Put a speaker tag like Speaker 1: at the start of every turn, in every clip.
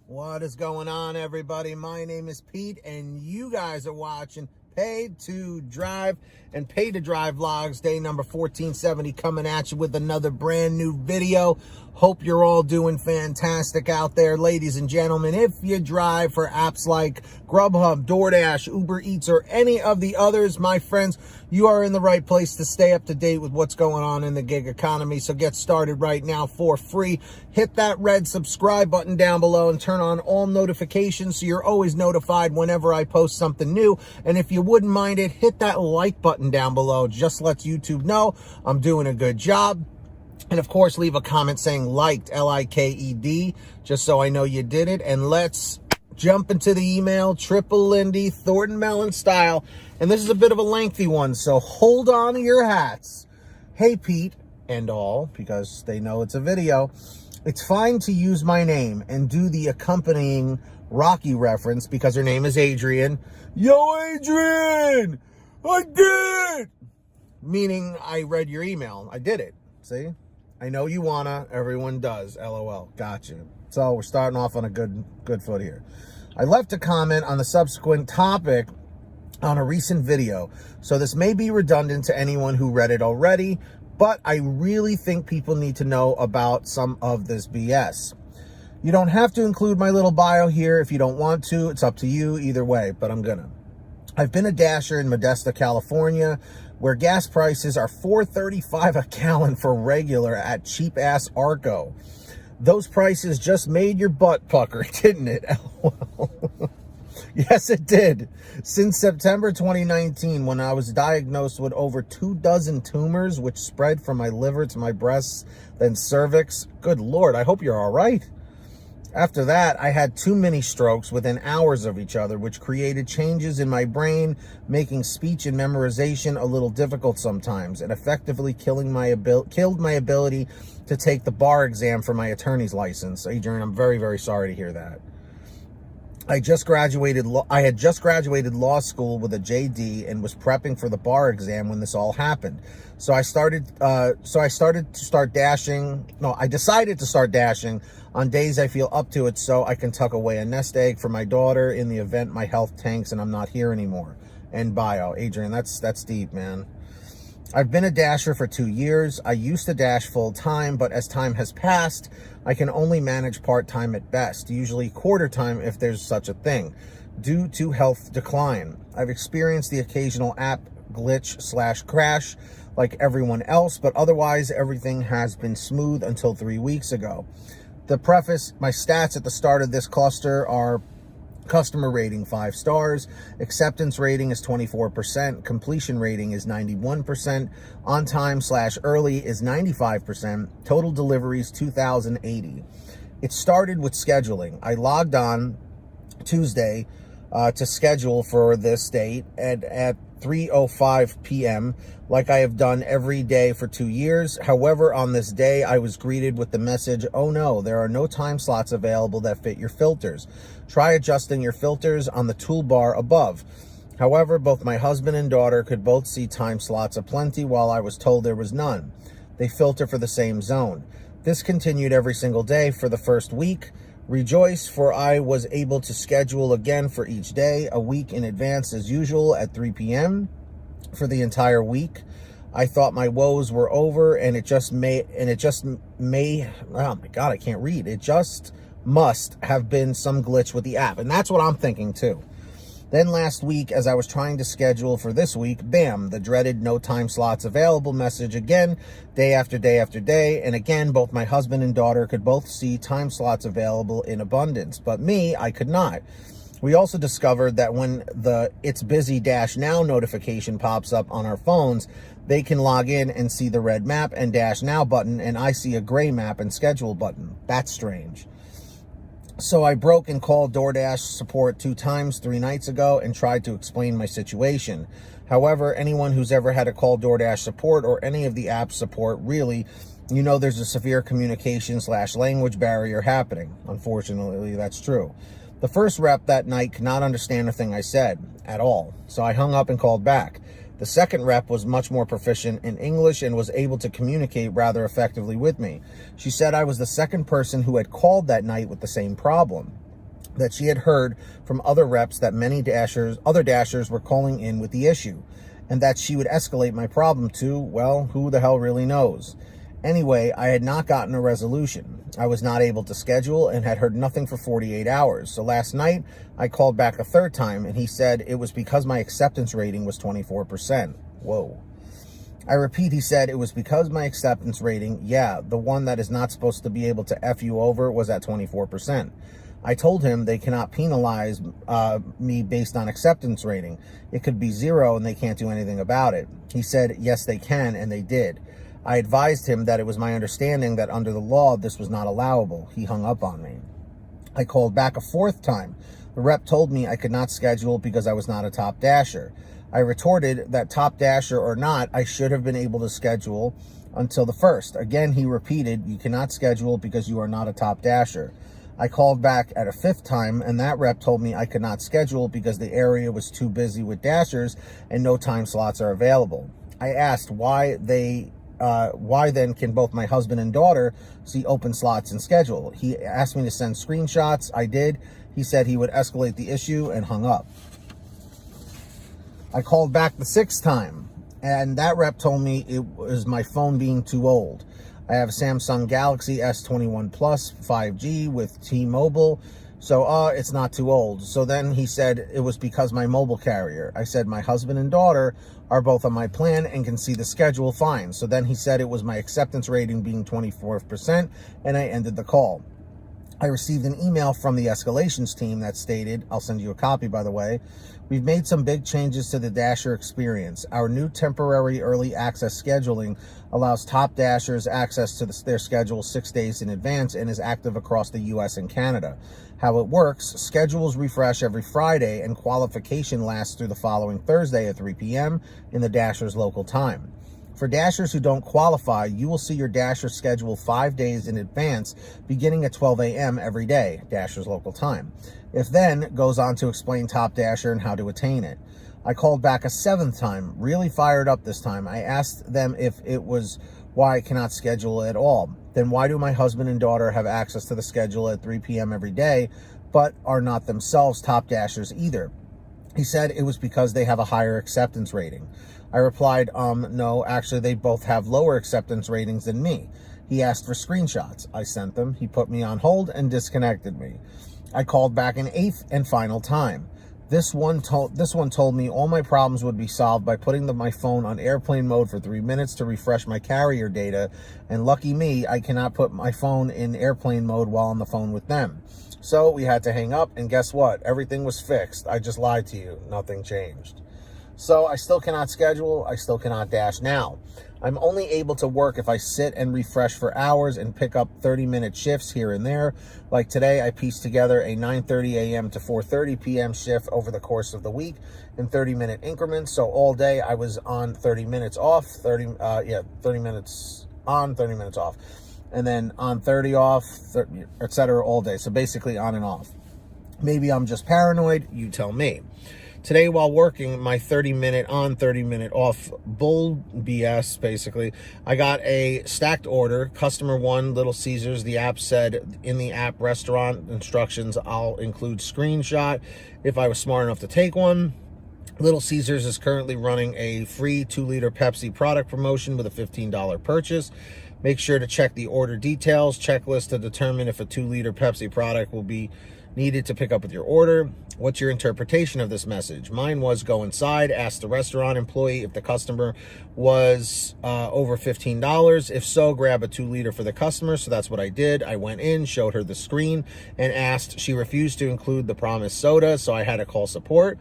Speaker 1: What is going on, everybody? My name is Pete, and you guys are watching Paid to Drive and Paid to Drive Vlogs, day number 1470, coming at you with another brand new video. Hope you're all doing fantastic out there, ladies and gentlemen. If you drive for apps like GrubHub, DoorDash, Uber Eats, or any of the others, my friends, you are in the right place to stay up to date with what's going on in the gig economy. So get started right now for free. Hit that red subscribe button down below and turn on all notifications so you're always notified whenever I post something new. And if you wouldn't mind it, hit that like button down below. Just lets YouTube know I'm doing a good job. And of course, leave a comment saying liked, L-I-K-E-D, just so I know you did it. And let's jump into the email, Triple Lindy, Thornton Mellon style. And this is a bit of a lengthy one, so hold on to your hats. Hey, Pete, and all, because they know it's a video. It's fine to use my name and do the accompanying Rocky reference because her name is Adrian. Yo, Adrian! I did it! Meaning I read your email. I did it. See? I know you wanna. Everyone does. LOL. Gotcha. So we're starting off on a good foot here. I left a comment on the subsequent topic on a recent video, so this may be redundant to anyone who read it already, but I really think people need to know about some of this BS. You don't have to include my little bio here if you don't want to. It's up to you either way, but I'm gonna. I've been a dasher in Modesto, California, where gas prices are $4.35 a gallon for regular at cheap-ass Arco. Those prices just made your butt pucker, didn't it? Yes, it did. Since September 2019, when I was diagnosed with over 24 tumors, which spread from my liver to my breasts, then cervix. Good Lord, I hope you're all right. After that, I had 2 mini strokes within hours of each other, which created changes in my brain, making speech and memorization a little difficult sometimes, and effectively killed my ability to take the bar exam for my attorney's license. Adrian, I'm very, very sorry to hear that. I had just graduated law school with a JD and was prepping for the bar exam when this all happened. So I decided to start dashing on days I feel up to it so I can tuck away a nest egg for my daughter in the event my health tanks and I'm not here anymore. End bio. Adrian, that's deep, man. I've been a dasher for 2 years. I used to dash full time, but as time has passed, I can only manage part-time at best, usually quarter time if there's such a thing, due to health decline. I've experienced the occasional app glitch/crash like everyone else, but otherwise everything has been smooth until 3 weeks ago. To preface, my stats at the start of this cluster are customer rating 5 stars, acceptance rating is 24%, completion rating is 91%, on time/early is 95%, total deliveries 2,080. It started with scheduling. I logged on Tuesday to schedule for this date at 3:05 p.m. like I have done every day for 2 years. However, on this day, I was greeted with the message, oh no, there are no time slots available that fit your filters. Try adjusting your filters on the toolbar above. However, both my husband and daughter could both see time slots aplenty while I was told there was none. They filter for the same zone. This continued every single day for the first week. Rejoice, for I was able to schedule again for each day, a week in advance as usual at 3 p.m. for the entire week. I thought my woes were over, and it just may, oh my God, I can't read. It just must have been some glitch with the app. And that's what I'm thinking too. Then last week, as I was trying to schedule for this week, bam, the dreaded no time slots available message again, day after day after day. And again, both my husband and daughter could both see time slots available in abundance, but me, I could not. We also discovered that when the It's Busy Dash Now notification pops up on our phones, they can log in and see the red map and Dash Now button, and I see a gray map and schedule button. That's strange. So I broke and called DoorDash support 2 times 3 nights ago and tried to explain my situation. However, anyone who's ever had to call DoorDash support or any of the app support, really, you know there's a severe communication/language barrier happening. Unfortunately, that's true. The first rep that night could not understand a thing I said at all, so I hung up and called back. The second rep was much more proficient in English and was able to communicate rather effectively with me. She said I was the second person who had called that night with the same problem. that she had heard from other reps that many other dashers were calling in with the issue, and that she would escalate my problem to, well, who the hell really knows. Anyway, I had not gotten a resolution. I was not able to schedule and had heard nothing for 48 hours. So last night, I called back a third time, and he said it was because my acceptance rating was 24%. Whoa. I repeat, he said it was because my acceptance rating, yeah, the one that is not supposed to be able to F you over, was at 24%. I told him they cannot penalize me based on acceptance rating. It could be 0 and they can't do anything about it. He said, yes, they can, and they did. I advised him that it was my understanding that under the law, this was not allowable. He hung up on me. I called back a fourth time. The rep told me I could not schedule because I was not a top dasher. I retorted that top dasher or not, I should have been able to schedule until the 1st. Again, he repeated, you cannot schedule because you are not a top dasher. I called back at a 5th time, and that rep told me I could not schedule because the area was too busy with dashers and no time slots are available. I asked why then can both my husband and daughter see open slots and schedule? He asked me to send screenshots. I did. He said he would escalate the issue and hung up. I called back the 6th time, and that rep told me it was my phone being too old. I have a Samsung Galaxy S21 Plus 5G with T-Mobile, so it's not too old. So then he said it was because my mobile carrier. I said my husband and daughter are both on my plan and can see the schedule fine. So then he said it was my acceptance rating being 24%, and I ended the call. I received an email from the escalations team that stated, I'll send you a copy by the way, we've made some big changes to the dasher experience. Our new temporary early access scheduling allows top dashers access to their schedule 6 days in advance and is active across the US and Canada. How it works, schedules refresh every Friday and qualification lasts through the following Thursday at 3 p.m. in the dasher's local time. For dashers who don't qualify, you will see your dasher schedule 5 days in advance, beginning at 12 a.m. every day, dasher's local time. It then goes on to explain Top Dasher and how to attain it. I called back a 7th time, really fired up this time. I asked them if it was why I cannot schedule at all. Then why do my husband and daughter have access to the schedule at 3 p.m. every day, but are not themselves Top Dashers either? He said it was because they have a higher acceptance rating. I replied, no, actually they both have lower acceptance ratings than me. He asked for screenshots. I sent them. He put me on hold and disconnected me. I called back an 8th and final time. This one told me all my problems would be solved by putting my phone on airplane mode for 3 minutes to refresh my carrier data, and lucky me, I cannot put my phone in airplane mode while on the phone with them. So we had to hang up, and guess what? Everything was fixed. I just lied to you. Nothing changed. So I still cannot schedule. I still cannot dash now. I'm only able to work if I sit and refresh for hours and pick up 30-minute shifts here and there. Like today, I pieced together a 9:30 a.m. to 4:30 p.m. shift over the course of the week in 30-minute increments. So all day I was on 30 minutes off, 30 minutes on, 30 minutes off. And then on 30 off, etc. all day. So basically on and off. Maybe I'm just paranoid. You tell me. Today, while working my 30-minute on, 30-minute off bull BS, basically, I got a stacked order. Customer 1, Little Caesars. The app said in the app restaurant instructions, I'll include screenshot if I was smart enough to take one. Little Caesars is currently running a free 2-liter Pepsi product promotion with a $15 purchase. Make sure to check the order details checklist to determine if a 2-liter Pepsi product will be needed to pick up with your order. What's your interpretation of this message? Mine was go inside, ask the restaurant employee if the customer was over $15. If so, grab a 2-liter for the customer. So that's what I did. I went in, showed her the screen, and asked. She refused to include the promised soda, so I had to call support.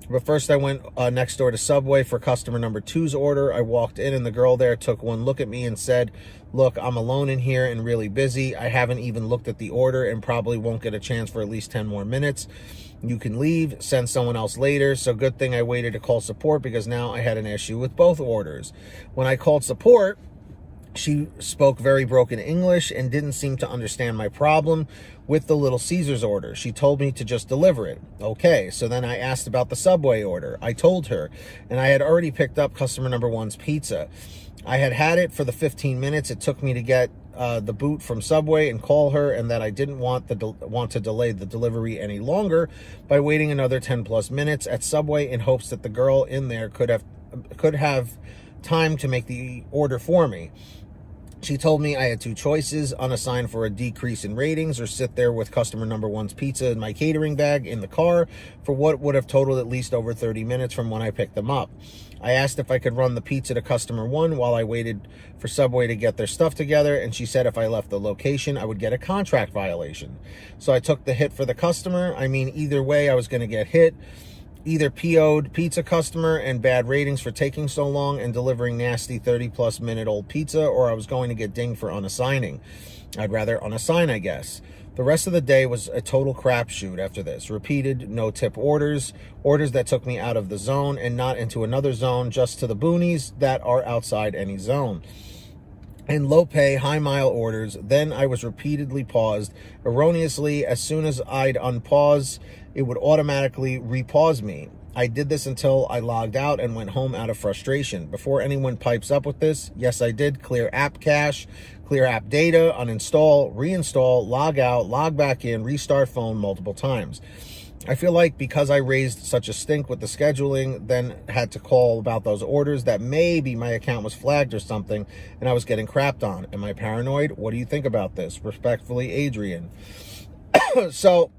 Speaker 1: But first I went next door to Subway for customer number 2's order. I walked in and the girl there took one look at me and said, look, I'm alone in here and really busy. I haven't even looked at the order and probably won't get a chance for at least 10 more minutes. You can leave, send someone else later. So good thing I waited to call support because now I had an issue with both orders. When I called support, She spoke very broken English and didn't seem to understand my problem with the Little Caesars order. She told me to just deliver it. Okay, so then I asked about the Subway order. I told her, and I had already picked up customer number one's pizza. I had had it for the 15 minutes it took me to get the boot from Subway and call her, and that I didn't want to delay the delivery any longer by waiting another 10 plus minutes at Subway in hopes that the girl in there could have time to make the order for me. She told me I had two choices: unassign for a decrease in ratings or sit there with customer number one's pizza in my catering bag in the car for what would have totaled at least over 30 minutes from when I picked them up. I asked if I could run the pizza to customer one while I waited for Subway to get their stuff together, and she said if I left the location, I would get a contract violation. So I took the hit for the customer. I mean, either way, I was going to get hit. Either PO'd pizza customer and bad ratings for taking so long and delivering nasty 30-plus minute old pizza, or I was going to get dinged for unassigning. I'd rather unassign, I guess. The rest of the day was a total crapshoot after this. Repeated no-tip orders that took me out of the zone and not into another zone, just to the boonies that are outside any zone. And low-pay, high-mile orders. Then I was repeatedly paused. Erroneously, as soon as I'd unpause, it would automatically repause me. I did this until I logged out and went home out of frustration. Before anyone pipes up with this, yes, I did clear app cache, clear app data, uninstall, reinstall, log out, log back in, restart phone multiple times. I feel like because I raised such a stink with the scheduling, then had to call about those orders, that maybe my account was flagged or something and I was getting crapped on. Am I paranoid? What do you think about this? Respectfully, Adrian. So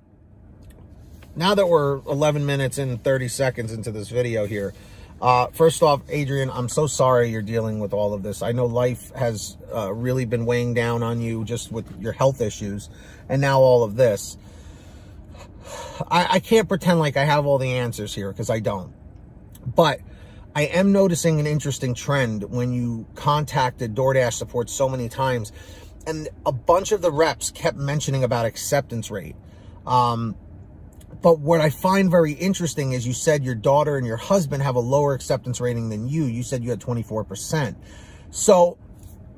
Speaker 1: now that we're 11 minutes and 30 seconds into this video here, first off, Adrian, I'm so sorry you're dealing with all of this. I know life has really been weighing down on you just with your health issues, and now all of this. I can't pretend like I have all the answers here, because I don't. But I am noticing an interesting trend when you contacted DoorDash support so many times, and a bunch of the reps kept mentioning about acceptance rate. But what I find very interesting is you said your daughter and your husband have a lower acceptance rating than you. You said you had 24%. So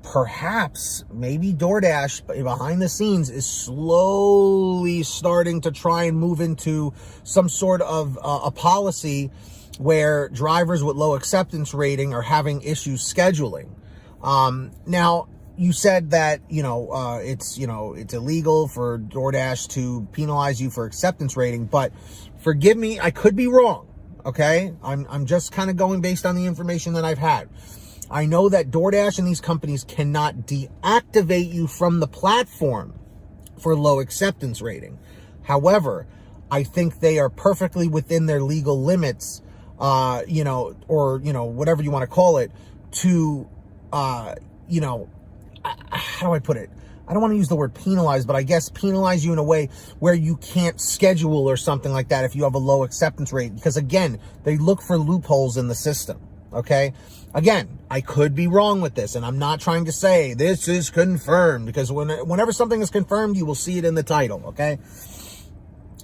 Speaker 1: perhaps maybe DoorDash behind the scenes is slowly starting to try and move into some sort of a policy where drivers with low acceptance rating are having issues scheduling. Now, you said that, it's illegal for DoorDash to penalize you for acceptance rating, but forgive me, I could be wrong, okay? I'm just kind of going based on the information that I've had. I know that DoorDash and these companies cannot deactivate you from the platform for low acceptance rating. However, I think they are perfectly within their legal limits, or whatever you want to call it, to, how do I put it? I don't want to use the word penalize, but I guess penalize you in a way where you can't schedule or something like that if you have a low acceptance rate. Because again, they look for loopholes in the system, okay? Again, I could be wrong with this, and I'm not trying to say this is confirmed, because whenever something is confirmed, you will see it in the title, okay?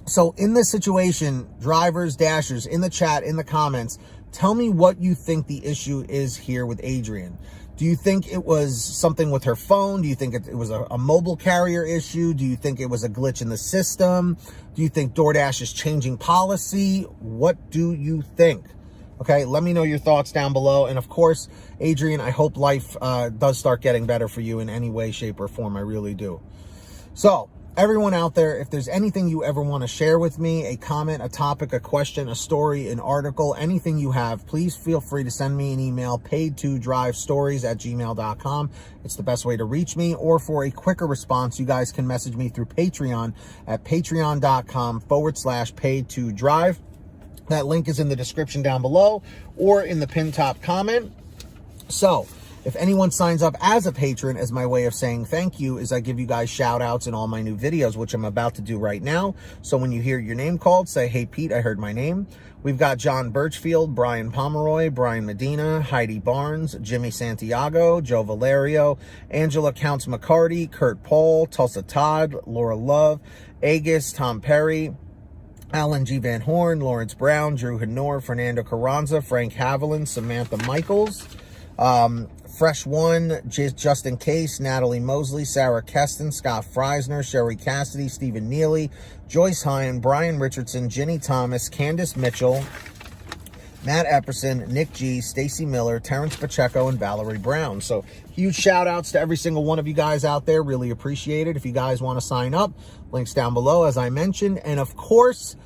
Speaker 1: So in this situation, drivers, dashers, in the chat, in the comments, tell me what you think the issue is here with Adrian. Do you think it was something with her phone? Do you think it was a mobile carrier issue? Do you think it was a glitch in the system? Do you think DoorDash is changing policy? What do you think? Okay, let me know your thoughts down below. And of course, Adrian, I hope life does start getting better for you in any way, shape, or form. I really do. So, everyone out there, if there's anything you ever want to share with me, a comment, a topic, a question, a story, an article, anything you have, please feel free to send me an email, paid2drivestories@gmail.com. It's the best way to reach me. Or for a quicker response, you guys can message me through Patreon at patreon.com/paid2drive. That link is in the description down below or in the pinned top comment. So, if anyone signs up as a patron, as my way of saying thank you, is I give you guys shout outs in all my new videos, which I'm about to do right now. So when you hear your name called, say, hey, Pete, I heard my name. We've got John Birchfield, Brian Pomeroy, Brian Medina, Heidi Barnes, Jimmy Santiago, Joe Valerio, Angela Counts McCarty, Kurt Paul, Tulsa Todd, Laura Love, Agus, Tom Perry, Alan G. Van Horn, Lawrence Brown, Drew Hanor, Fernando Carranza, Frank Haviland, Samantha Michaels, Fresh One, Just In Case, Natalie Mosley, Sarah Keston, Scott Freisner, Sherry Cassidy, Stephen Neely, Joyce Hine, Brian Richardson, Ginny Thomas, Candace Mitchell, Matt Epperson, Nick G, Stacy Miller, Terrence Pacheco, and Valerie Brown. So huge shout outs to every single one of you guys out there. Really appreciate it. If you guys want to sign up, links down below, as I mentioned. And of course,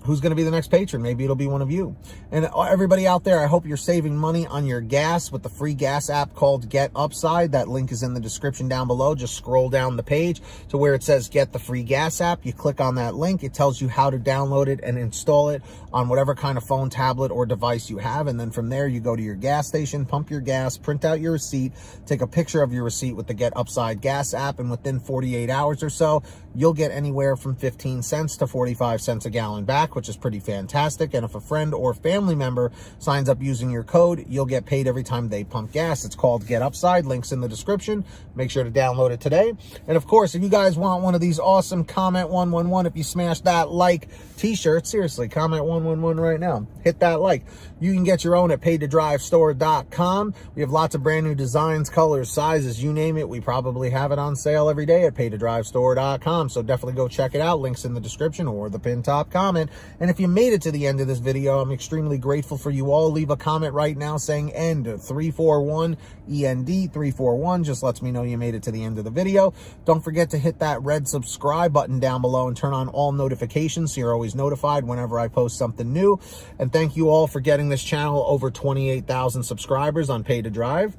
Speaker 1: who's going to be the next patron? Maybe it'll be one of you. And everybody out there, I hope you're saving money on your gas with the free gas app called Get Upside. That link is in the description down below. Just scroll down the page to where it says Get the Free Gas App. You click on that link. It tells you how to download it and install it on whatever kind of phone, tablet, or device you have. And then from there, you go to your gas station, pump your gas, print out your receipt, take a picture of your receipt with the Get Upside gas app, and within 48 hours or so, you'll get anywhere from 15 cents to 45 cents a gallon back, which is pretty fantastic. And if a friend or family member signs up using your code, you'll get paid every time they pump gas. It's called Get Upside. Links in the description. Make sure to download it today. And of course, if you guys want one of these awesome Comment 111, if you smash that like t-shirt, seriously, Comment 111 right now. Hit that like. You can get your own at paytodrivestore.com. We have lots of brand new designs, colors, sizes, you name it. We probably have it on sale every day at paytodrivestore.com. So definitely go check it out. Links in the description or the pinned top comment. And if you made it to the end of this video, I'm extremely grateful for you all. Leave a comment right now saying END 341, END 341. Just lets me know you made it to the end of the video. Don't forget to hit that red subscribe button down below and turn on all notifications so you're always notified whenever I post something new. And thank you all for getting this channel over 28,000 subscribers on Pay to Drive.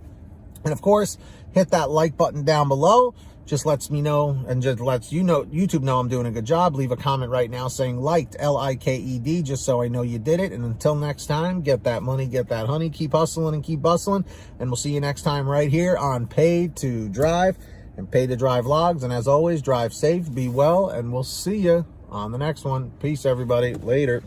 Speaker 1: And of course, hit that like button down below. Just lets me know and just lets you know, YouTube know I'm doing a good job. Leave a comment right now saying liked, L-I-K-E-D, just so I know you did it. And until next time, get that money, get that honey, keep hustling and keep bustling. And we'll see you next time right here on Pay to Drive and Pay to Drive Vlogs. And as always, drive safe, be well, and we'll see you on the next one. Peace, everybody. Later.